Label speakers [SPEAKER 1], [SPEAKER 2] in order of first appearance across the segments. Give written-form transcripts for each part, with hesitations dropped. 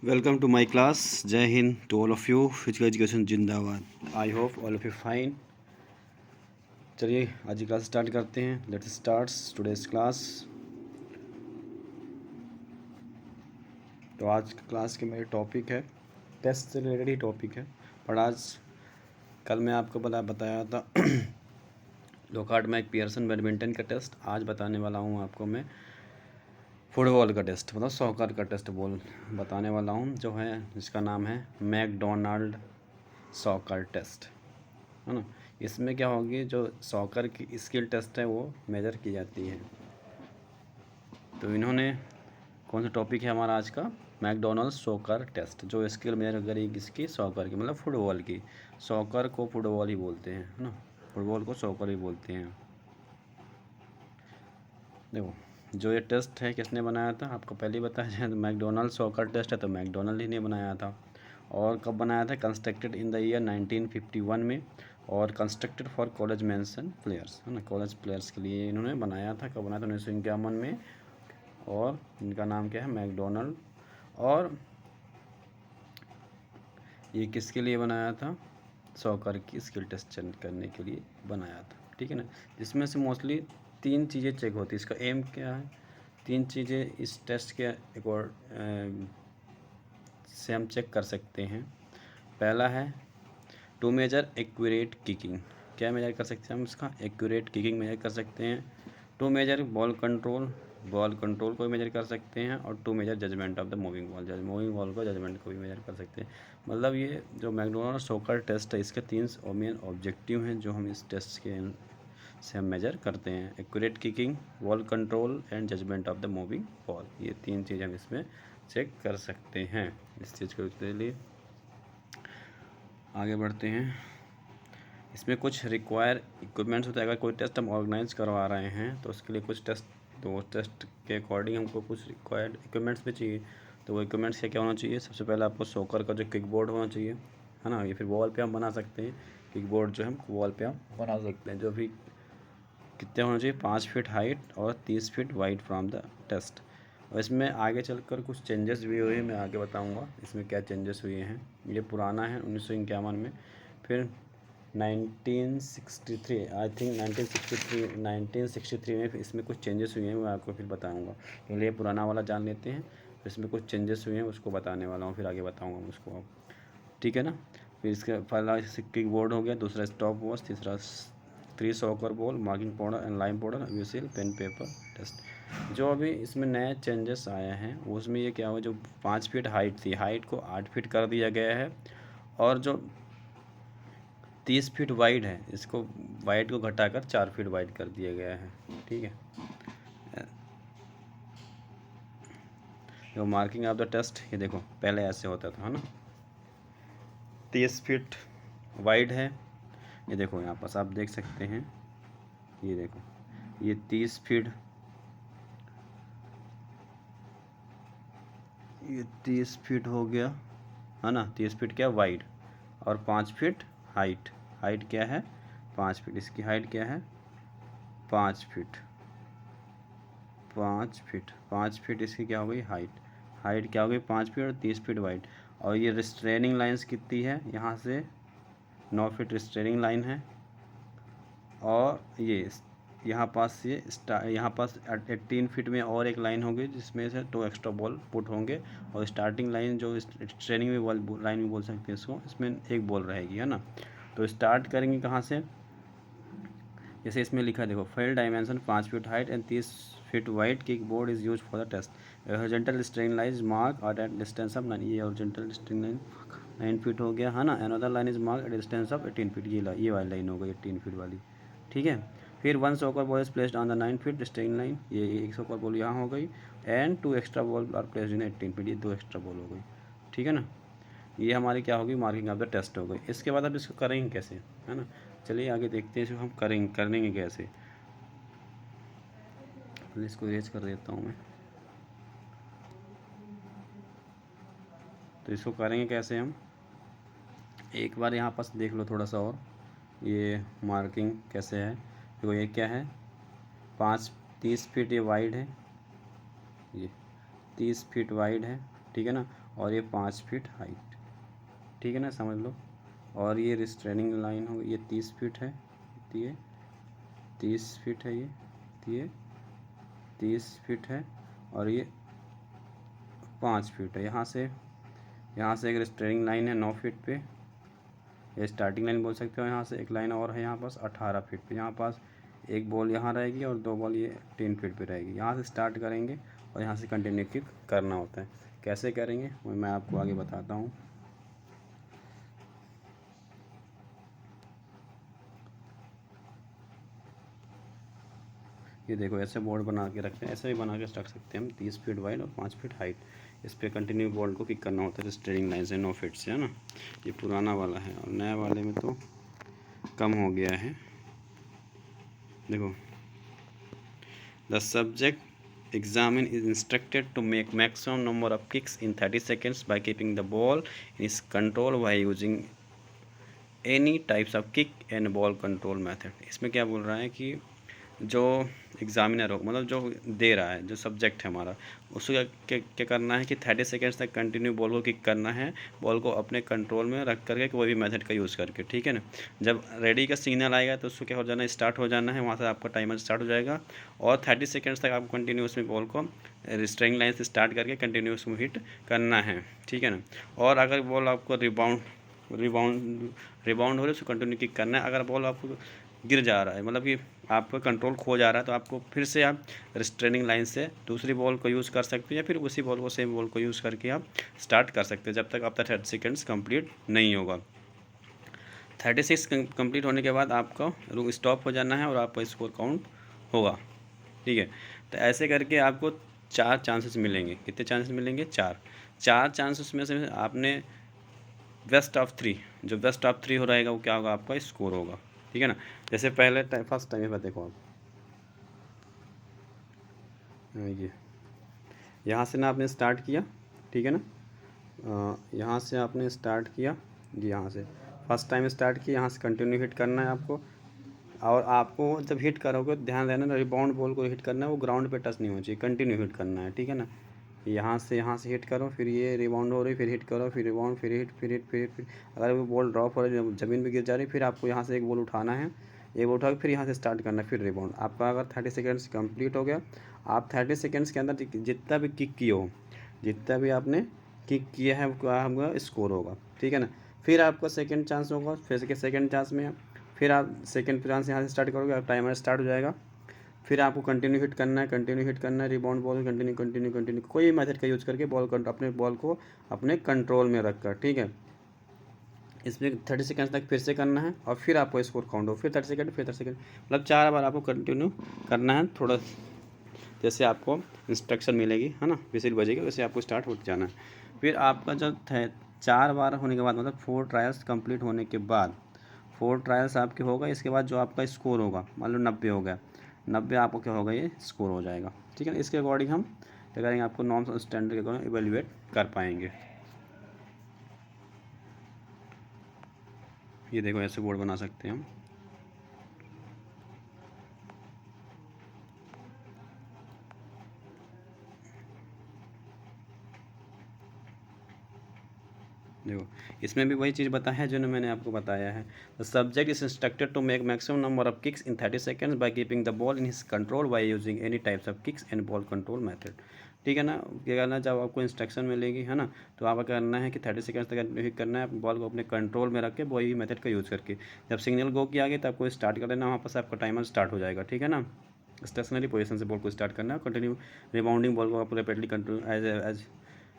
[SPEAKER 1] Welcome to my class. Jai Hind to all of you. Physical education जिंदाबाद. I hope all of you fine. चलिए आज की class start करते हैं. Let's start today's class. तो आज क्लास के मेरे टॉपिक है टेस्ट से रिलेटेड ही टॉपिक है. पर आज कल मैं आपको बताया था लोकार्ट मैकपियर्सन बैडमिंटन का टेस्ट. आज बताने वाला हूँ आपको मैं फुटबॉल का टेस्ट, मतलब सॉकर का टेस्ट बताने वाला हूँ, जो है जिसका नाम है मैकडोनाल्ड सॉकर टेस्ट, है ना. इसमें क्या होगी, जो सॉकर की स्किल टेस्ट है वो मेजर की जाती है. तो इन्होंने कौन सा टॉपिक है हमारा आज का, मैकडोनाल्ड सॉकर टेस्ट, जो स्किल मेजर करेगी किसकी, सॉकर की, मतलब फुटबॉल की. सॉकर को फुटबॉल ही बोलते हैं, है ना, फुटबॉल को सॉकर ही बोलते हैं. देखो जो ये टेस्ट है किसने बनाया था, आपको पहले ही बताया जाए तो मैकडोनाल्ड सॉकर टेस्ट है तो मैकडोनाल्ड ही ने बनाया था. और कब बनाया था, कंस्ट्रक्टेड इन द ईयर 1951 में, और constructed for college mention players, है ना, कॉलेज प्लेयर्स के लिए इन्होंने बनाया था. कब बनाया था, 1951 में. और इनका नाम क्या है, मैकडोनाल्ड. और ये किसके लिए बनाया था, सॉकर की स्किल टेस्ट करने के लिए बनाया था, ठीक है ना. जिसमें से मोस्टली 3 चीज़ें चेक होती है. इसका एम क्या है, 3 चीज़ें इस टेस्ट के से हम चेक कर सकते हैं. पहला है टू मेजर एक्यूरेट किकिंग. क्या मेजर कर सकते हैं हम, इसका एक्यूरेट किकिंग मेजर कर सकते हैं. टू मेजर बॉल कंट्रोल को भी मेजर कर सकते हैं. और to measure judgement of the moving ball को जजमेंट को भी मेजर कर सकते हैं. मतलब ये जो मैकडोनाल्ड सॉकर टेस्ट है, इसके 3 मेन ऑब्जेक्टिव हैं जो हम इस टेस्ट के से हम मेजर करते हैं. Accurate kicking, ball control and judgement of the moving ball. ये 3 चीज़ हम इसमें चेक कर सकते हैं. इस चीज़ के लिए आगे बढ़ते हैं. इसमें कुछ रिक्वायर इक्विपमेंट्स होते हैं. अगर कोई टेस्ट हम ऑर्गेनाइज करवा रहे हैं तो उसके लिए कुछ टेस्ट के अकॉर्डिंग हमको कुछ रिक्वायर्ड इक्विपमेंट्स भी चाहिए. तो वो इक्विपमेंट्स क्या क्या होना चाहिए, सबसे पहले आपको सॉकर का जो किक बोर्ड होना चाहिए, है ना. ये फिर वॉल पे हम बना सकते हैं. किक बोर्ड जो हम वॉल पे हम बना सकते हैं, जो भी कितने होना चाहिए, 5 फीट हाइट और 30 feet wide from the test. और इसमें आगे चलकर कुछ चेंजेस भी हुए, मैं आगे बताऊंगा इसमें क्या चेंजेस हुए हैं. ये पुराना है 1951 में. फिर 1963 आई थिंक 1963 में इसमें कुछ चेंजेस हुए हैं, मैं आपको फिर बताऊंगा. पहले पुराना वाला जान लेते हैं, फिर इसमें कुछ चेंजेस हुए हैं उसको बताने वाला हूँ, फिर आगे बताऊँगा उसको, ठीक है ना. फिर इसका पहला किक बोर्ड हो गया, दूसरा स्टॉप वॉच, तीसरा 3 soccer ball, marking powder and line powder, UCL pen paper test. जो अभी इसमें नए चेंजेस आए हैं उसमें ये क्या हुआ, जो 5 फीट हाइट थी, हाइट को 8 फीट कर दिया गया है. और जो 30 फीट वाइड है, इसको वाइड को घटाकर 4 फीट वाइड कर दिया गया है, ठीक है. जो मार्किंग ऑफ द टेस्ट, ये देखो पहले ऐसे होता था, है ना, 30 फीट वाइड है. ये देखो यहाँ पास आप देख सकते हैं, ये देखो ये 30 फीट, ये 30 फीट हो गया, है ना. 30 फीट क्या वाइड, और 5 फीट हाइट. हाइट क्या है, 5 फीट. इसकी हाइट क्या है, 5 फीट. 5 फीट इसकी क्या हो गई, हाइट क्या हो गई, 5 फीट और 30 फीट वाइड. और ये रिस्ट्रेनिंग लाइंस कितनी है, यहाँ से 9 फीट रिस्ट्रेनिंग लाइन है. और ये यहाँ पास यहाँ पास 18 फीट में और एक लाइन होगी जिसमें से 2 एक्स्ट्रा बॉल पुट होंगे. और स्टार्टिंग लाइन जो ट्रेनिंग में लाइन भी बोल सकते हैं इसको, इसमें एक बॉल रहेगी, है ना. तो स्टार्ट करेंगे कहाँ से, जैसे इसमें लिखा देखो, field dimension 5 feet height and 30 feet wide kick board is use for the test. Horizontal straining line is mark at distance of 9. ये हॉरिजॉन्टल स्ट्रेनिंग लाइन 9 फीट हो गया, है ना. Another line is mark at distance of 18 feet. ये वाली line हो गई 18 feet वाली, ठीक है. फिर 1 soccer ball is placed on the 9 feet straining line. ये एक सॉकर बॉल यहाँ हो गई. And 2 extra ball are placed in 18 feet. ये 2 एक्स्ट्रा बॉल हो गई, ठीक है ना. ये हमारी क्या होगी, मार्किंग ऑफ द टेस्ट हो गई. इसके बाद अब इसको करेंगे कैसे, है ना. चलिए आगे देखते हैं इसको हम करेंगे कैसे. इसको इरेज कर देता हूँ मैं. तो इसको करेंगे कैसे हम, एक बार यहाँ पास देख लो थोड़ा सा और. ये मार्किंग कैसे है, देखो ये क्या है, 30 फीट ये वाइड है, ये 30 फीट वाइड है, ठीक है ना. और ये 5 फीट हाइट, ठीक है ना, समझ लो। और ये रिस्ट्रेनिंग लाइन हो, ये 30 फीट है, ये 30 फीट है, ये 30 फीट है, और ये 5 फीट है। यहाँ से एक रिस्ट्रेनिंग लाइन है 9 फीट पे, ये स्टार्टिंग लाइन बोल सकते हो। यहाँ से एक लाइन और है यहाँ पास 18 फीट पे, यहाँ पास एक बॉल यहाँ रहेगी और 2 बॉल ये 3 फीट पे रहेगी। यहाँ से स्टार्ट करेंगे और यहाँ से कंटिन्यू किक करना होता है। कैसे करेंगे वो मैं आपको आगे बताता हूँ। ये देखो, ऐसे बोर्ड बना के रखते हैं, ऐसे भी बना के रख सकते हैं हम, 30 फीट वाइड और 5 फीट हाइट। इस पर कंटिन्यू बॉल को किक करना होता है स्ट्रेनिंग लाइन से 9 फीट से, है ना। ये पुराना वाला है, और नया वाले में तो कम हो गया है। देखो, the subject examinee is instructed to make maximum number of kicks in 30 seconds by keeping the ball in its control by using any types of kick and ball control method. इसमें क्या बोल रहा है कि जो एग्जामिनर हो, मतलब जो दे रहा है, जो सब्जेक्ट है हमारा, उसको क्या करना है कि 30 सेकेंड्स तक कंटिन्यू बॉल को किक करना है, बॉल को अपने कंट्रोल में रख करके कोई भी मेथड का यूज़ करके, ठीक है ना। जब रेडी का सिग्नल आएगा तो उसको क्या हो जाना है, स्टार्ट हो जाना है, वहाँ से आपका टाइमर स्टार्ट हो जाएगा, और 30 सेकेंड्स तक आपको कंटिन्यू उसमें बॉल को रिस्ट्रेनिंग लाइन से स्टार्ट करके कंटिन्यू उसमें हिट करना है, ठीक है ना। और अगर बॉल आपको रिबाउंड हो रही है, उसको कंटिन्यू किक करना है। अगर बॉल आपको गिर जा रहा है, मतलब कि आपका कंट्रोल खो जा रहा है, तो आपको फिर से आप रिस्ट्रेनिंग लाइन से दूसरी बॉल को यूज़ कर सकते हैं, या फिर उसी बॉल को, सेम बॉल को यूज़ करके आप स्टार्ट कर सकते हैं, जब तक आपका 30 सेकेंड्स कंप्लीट नहीं होगा। 36 कंप्लीट होने के बाद आपका स्टॉप हो जाना है और आपका स्कोर काउंट होगा, ठीक है। तो ऐसे करके आपको 4 चांसेस मिलेंगे। कितने चांसेस मिलेंगे? 4 चांसेस में से आपने बेस्ट ऑफ 3, जो बेस्ट ऑफ 3 हो रहेगा वो क्या होगा, आपका स्कोर होगा, ठीक है ना। जैसे पहले फर्स्ट टाइम पर देखो आप, ये यहाँ से ना आपने स्टार्ट किया, ठीक है ना, यहाँ से आपने स्टार्ट किया जी, यहाँ से फर्स्ट टाइम स्टार्ट किया, यहाँ से कंटिन्यू हिट करना है आपको। और आपको जब हिट करोगे ध्यान देना, रिबाउंड बॉल को हिट करना है, वो ग्राउंड पे टच नहीं होना चाहिए, कंटिन्यू हिट करना है, ठीक है ना। यहाँ से हिट करो, फिर ये रिबाउंड हो रही, फिर हिट करो, फिर रिबाउंड, फिर हिट, फिर हिट, फिर हिट, फिर अगर वो बॉल ड्रॉप हो रही है, ज़मीन पे गिर जा रही, फिर आपको यहाँ से एक बॉल उठाना है, एक बॉल उठा के फिर यहाँ से स्टार्ट करना है, फिर रिबाउंड। आपका अगर 30 सेकेंड्स कंप्लीट हो गया, आप 30 सेकेंड्स के अंदर जितना भी किक किए हो, जितना भी आपने किक किया है वो आपका स्कोर होगा, ठीक है ना। फिर आपका सेकेंड चांस होगा, फिर सेकेंड चांस में फिर आप सेकेंड चांस यहाँ से स्टार्ट करोगे, आप टाइमर स्टार्ट हो जाएगा। फिर आपको कंटिन्यू हिट करना है, कंटिन्यू हिट करना है, रिबाउंड बॉल कंटिन्यू कोई मेथड का यूज़ करके अपने बॉल को अपने कंट्रोल में रख कर, ठीक है। इसमें 30 सेकंड तक फिर से करना है, और फिर आपको स्कोर काउंट हो, फिर 30 सेकंड, फिर 30 सेकंड, मतलब 4 बार आपको कंटिन्यू करना है। थोड़ा जैसे आपको इंस्ट्रक्शन मिलेगी, है ना, विसिल बजेगी, वैसे आपको स्टार्ट हो जाना है। फिर आपका जब 4 बार होने के बाद, मतलब 4 ट्रायल्स कंप्लीट होने के बाद, 4 ट्रायल्स आपके होगा, इसके बाद जो आपका स्कोर होगा, मान लो 90 हो गया, 90 आपको क्या होगा, ये स्कोर हो जाएगा, ठीक है ना। इसके अकॉर्डिंग हम क्या करेंगे, आपको नॉर्म्स और स्टैंडर्ड के अकॉर्डिंग इवेल्युएट कर पाएंगे। ये देखो, ऐसे बोर्ड बना सकते हैं हम। देखो, इसमें भी वही चीज़ बताया है जो मैंने आपको बताया है। The subject is instructed to make maximum number of kicks in 30 seconds by keeping the ball in his control by using any types of kicks and ball control method, ठीक है ना। क्या करना, जब आपको इंस्ट्रक्शन मिलेगी, है ना, तो आपको करना है कि 30 सेकेंड्स तक हिट करना है, बॉल को अपने कंट्रोल में रख के वही मेथड का यूज़ करके। जब सिग्नल गो किया गया तो आपको स्टार्ट कर देना, वहाँ पर से आपका टाइमर स्टार्ट हो जाएगा, ठीक है ना। स्टेशनरी पोजीशन से बॉल को स्टार्ट करना है, कंटिन्यू रिबाउंडिंग बॉल को आप rapidly control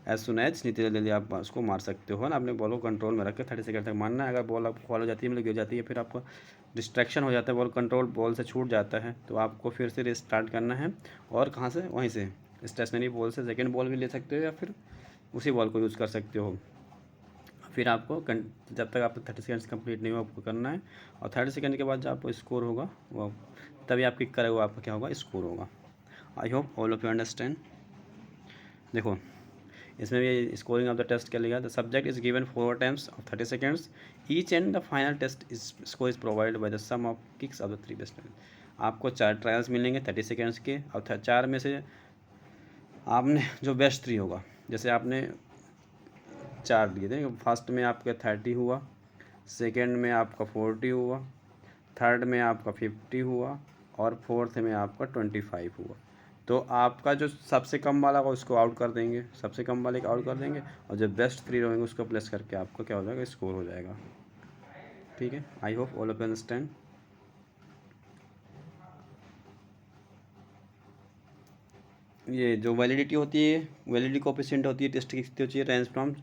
[SPEAKER 1] as soon as नीचे ले आप उसको मार सकते हो ना। अपने बॉल को कंट्रोल में रख के 30 सेकंड तक मारना है। अगर बॉल आपको फॉल हो जाती है, मतलब गिर जाती है, फिर आपको डिस्ट्रैक्शन हो जाता है, बॉल कंट्रोल बॉल से छूट जाता है, तो आपको फिर से रिस्टार्ट करना है। और कहाँ से, वहीं से स्टेशनरी बॉल से सेकेंड बॉल भी ले सकते हो, या फिर उसी बॉल को यूज़ कर सकते हो। फिर आपको जब तक आपको 30 सेकेंड्स कंप्लीट नहीं हो, आपको करना है। और 30 सेकेंड के बाद जो आपको स्कोर होगा, वो तभी आप किक करेगा, आपका क्या होगा, स्कोर होगा। I hope all of you understand. देखो, इसमें भी स्कोरिंग ऑफ द टेस्ट क्या लिखा, the subject is given 4 times of 30 seconds each and the final test is score is provided by the sum of kicks of the 3 best. आपको 4 trials मिलेंगे 30 seconds के, और 4 में से आपने जो बेस्ट 3 होगा, जैसे आपने 4 लिए थे। फर्स्ट में आपका 30 हुआ, सेकेंड में आपका 40 हुआ, थर्ड में आपका 50 हुआ और फोर्थ में आपका 25 हुआ। तो आपका जो सबसे कम वाला होगा उसको आउट कर देंगे, सबसे कम वाले को आउट कर देंगे और जो बेस्ट 3 रहेंगे उसको प्लस करके आपका क्या हो जाएगा, स्कोर हो जाएगा। ठीक है, आई hope all of you understand. ये जो वैलिडिटी होती है, वैलिडिटी कोएफिशिएंट होती है टेस्ट की, कितनी होती है, रेंज फ्रॉम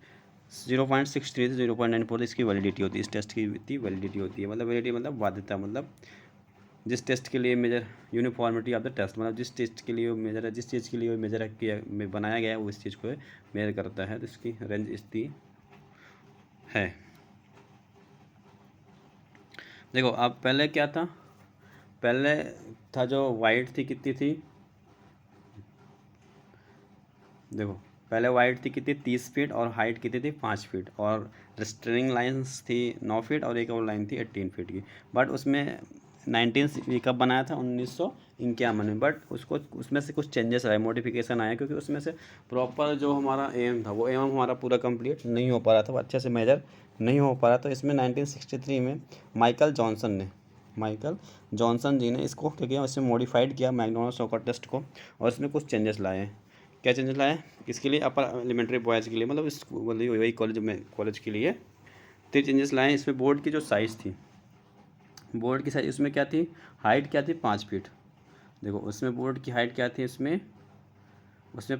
[SPEAKER 1] 0.63 से 0.94 इसकी वैलिडिटी होती है। इस टेस्ट की इतनी वैलिडिटी होती है, मतलब वैलिडिटी मतलब वैधता, मतलब जिस टेस्ट के लिए measure uniformity of the test, मतलब जिस टेस्ट के लिए मेजर है, जिस चीज़ के लिए मेजर किया में बनाया गया है वो इस चीज़ को मेजर करता है, तो इसकी रेंज इतनी है। देखो अब पहले क्या था, पहले था जो वाइड थी कितनी थी, देखो पहले वाइड थी कितनी 30 फीट और हाइट कितनी थी 5 फीट, और रिस्ट्रेनिंग लाइंस थी 9 फीट और एक और लाइन थी 18 फीट की। बट उसमें 19 कब बनाया था, 1951 में। बट उसको उसमें से कुछ चेंजेस आए, मॉडिफिकेशन आया, क्योंकि उसमें से प्रॉपर जो हमारा एम था वो एम हमारा पूरा कंप्लीट नहीं हो पा रहा था, वो अच्छे से मेजर नहीं हो पा रहा। तो इसमें 1963 में माइकल जॉनसन जी ने इसको क्या किया, उससे मॉडिफाइड किया मैकडॉनल्ड शॉकर टेस्ट को, और इसमें कुछ चेंजेस लाए हैं। क्या चेंजेस लाए इसके लिए, अपर एलिमेंट्री बॉयज़ के लिए, मतलब स्कूल वही कॉलेज के लिए 3 चेंजेस लाए हैं। इसमें बोर्ड की जो साइज़ थी, बोर्ड की साइज उसमें क्या थी, हाइट क्या थी 5 फीट। देखो उसमें बोर्ड की हाइट क्या थी, उसमें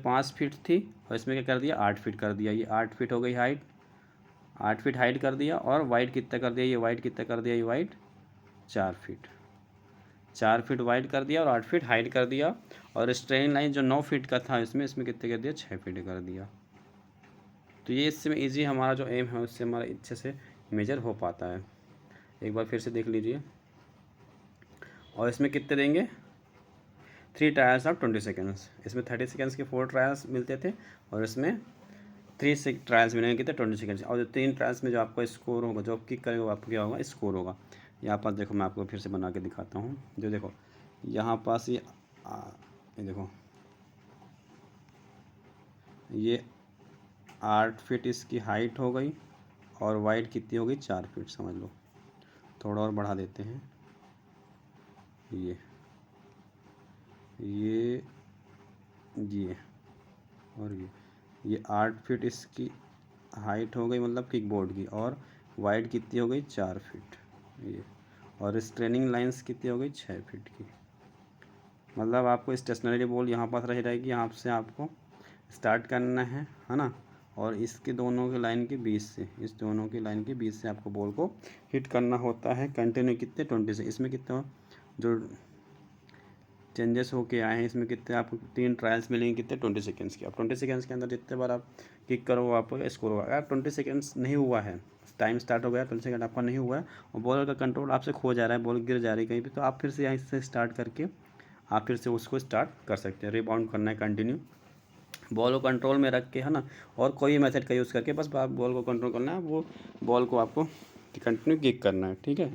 [SPEAKER 1] 5 फीट थी, और इसमें क्या कर दिया 8 फीट कर दिया, ये 8 फीट हो गई हाइट, 8 फीट हाइट कर दिया। और वाइड कितना कर दिया, ये वाइड कितना कर दिया, ये वाइड 4 फीट, 4 फीट वाइड कर दिया और 8 फीट हाइट कर दिया। और स्ट्रेन लाइन जो 9 फीट का था इसमें कितने कर दिया, 6 फीट कर दिया। तो ये इसमें ईजी हमारा जो एम है उससे हमारा अच्छे से मेजर हो पाता है। एक बार फिर से देख लीजिए। और इसमें कितने देंगे, 3 ट्रायल्स ऑफ 20 सेकेंड्स, इसमें 30 सेकेंड्स के 4 ट्रायल्स मिलते थे, और इसमें 3 ट्रायल्स मिलेंगे कितने 20 सेकेंड्स। और जो 3 ट्रायल्स में जो आपका स्कोर होगा, जो आप किक करेंगे वो आपको क्या होगा, स्कोर होगा। यहाँ पर देखो मैं आपको फिर से बना के दिखाता हूँ। जो देखो यहाँ पास ये देखो ये 8 फीट इसकी हाइट हो गई, और वाइड कितनी हो गई 4 फीट समझ लो। थोड़ा और बढ़ा देते हैं, ये और ये 8 फीट इसकी हाइट हो गई, मतलब किक बोर्ड की, और वाइड कितनी हो गई 4 फीट ये, और स्ट्रेनिंग लाइंस कितनी हो गई 6 फीट की। मतलब आपको स्टेशनरी बॉल यहाँ पास रही रहेगी, यहाँ से आपको स्टार्ट करना है ना, और इसके दोनों के लाइन के बीच से, इस दोनों की लाइन के बीच से आपको बॉल को हिट करना होता है कंटिन्यू कितने 20 से। इसमें कितना जो चेंजेस होके आए हैं, इसमें कितने आपको 3 ट्रायल्स मिलेंगे कितने 20 सेकेंड्स के। अब 20 सेकेंड्स के अंदर जितने बार आप किक करो आपको स्कोर होगा। अगर 20 सेकेंड्स नहीं हुआ है, टाइम स्टार्ट हो गया, 20 सेकेंड आपका नहीं हुआ है और बॉलर का कंट्रोल आपसे खो जा रहा है, बॉल गिर जा रही है कहीं पे, तो आप फिर से यहाँ से स्टार्ट करके आप फिर से उसको स्टार्ट कर सकते हैं। रिबाउंड करना है कंटिन्यू, बॉल को कंट्रोल में रख के, है ना, और कोई मेथड का यूज़ करके बस आप बॉल को कंट्रोल करना है, वो बॉल को आपको कंटिन्यू किक करना है। ठीक है,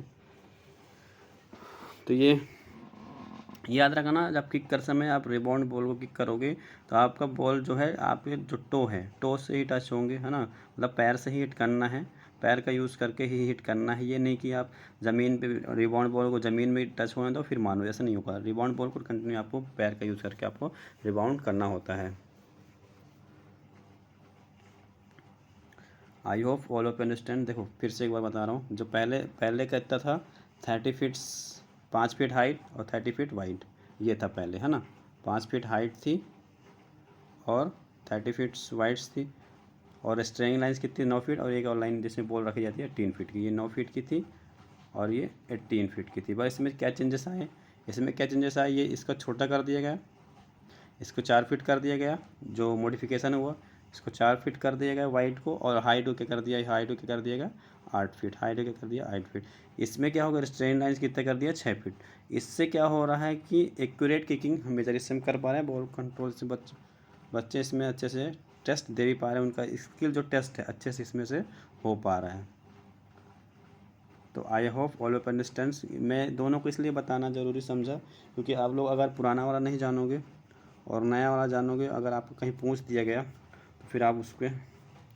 [SPEAKER 1] तो ये याद रखना, जब किक कर समय आप रिबाउंड बॉल को किक करोगे तो आपका बॉल जो है आपके जो टो है, टो से ही टच होंगे, है ना, मतलब पैर से ही हिट करना है, पैर का यूज़ करके ही हिट करना है। ये नहीं कि आप ज़मीन पे रिबाउंड बॉल को ज़मीन में टच होने दो फिर मानो, ऐसा नहीं होगा। रिबाउंड बॉल को कंटिन्यू आपको पैर का यूज़ करके आपको रिबाउंड करना होता है। आई होप ऑल ऑफ अंडरस्टैंड। देखो फिर से एक बार बता रहा हूँ, जो पहले का इतना था 30 फीट 5 फीट हाइट और 30 फीट वाइड, ये था पहले, है ना, 5 फीट हाइट थी और 30 फीट वाइड्स थी, और स्ट्रेइंग लाइन्स कितनी 9 फीट, और एक और लाइन जिसमें बॉल रखी जाती है 18 फीट की, ये 9 फीट की थी और ये 18 फीट की थी। बस इसमें क्या चेंजेस आए, ये इसका छोटा कर दिया गया, इसको 4 फीट कर दिया गया, जो मॉडिफिकेशन हुआ इसको 4 फीट कर दिया गया वाइड को, और हाइट को क्या कर दिया, हाइट को क्या कर दिया गया 8 फीट, हाइट को क्या कर दिया 8 फीट। इसमें क्या होगा, स्ट्रेन लाइन्स कितना कर दिया 6 फीट। इससे क्या हो रहा है कि एक्यूरेट किकिंग हमेशा इससे हम कर पा रहे हैं, बॉल कंट्रोल से बच्चे इसमें अच्छे से टेस्ट दे भी पा रहे हैं, उनका स्किल जो टेस्ट है अच्छे से इसमें से हो पा रहा है। तो आई होप ऑल ऑफ अंडरस्टैंड्स। मैं दोनों को इसलिए बताना ज़रूरी समझा क्योंकि आप लोग अगर पुराना वाला नहीं जानोगे और नया वाला जानोगे, अगर आपको कहीं पूछ दिया गया तो फिर आप उस पर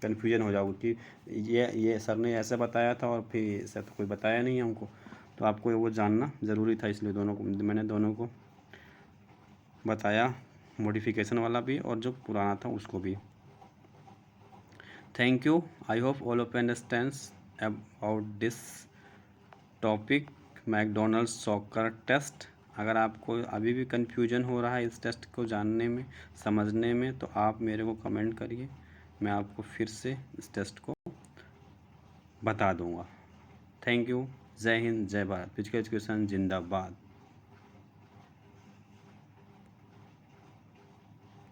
[SPEAKER 1] कन्फ्यूजन हो जाओगे कि ये सर ने ऐसे बताया था और फिर ऐसा तो कोई बताया नहीं हमको। तो आपको वो जानना ज़रूरी था, इसलिए दोनों को मैंने दोनों को बताया, मॉडिफिकेशन वाला भी और जो पुराना था उसको भी। Thank you. I hope all of understands about this topic McDonald's soccer test. अगर आपको अभी भी कन्फ्यूजन हो रहा है इस टेस्ट को जानने में, समझने में, तो आप मेरे को कमेंट करिए, मैं आपको फिर से इस टेस्ट को बता दूंगा। Thank you. जय हिंद, जय भारत। फिजिकल एजुकेशन जिंदाबाद।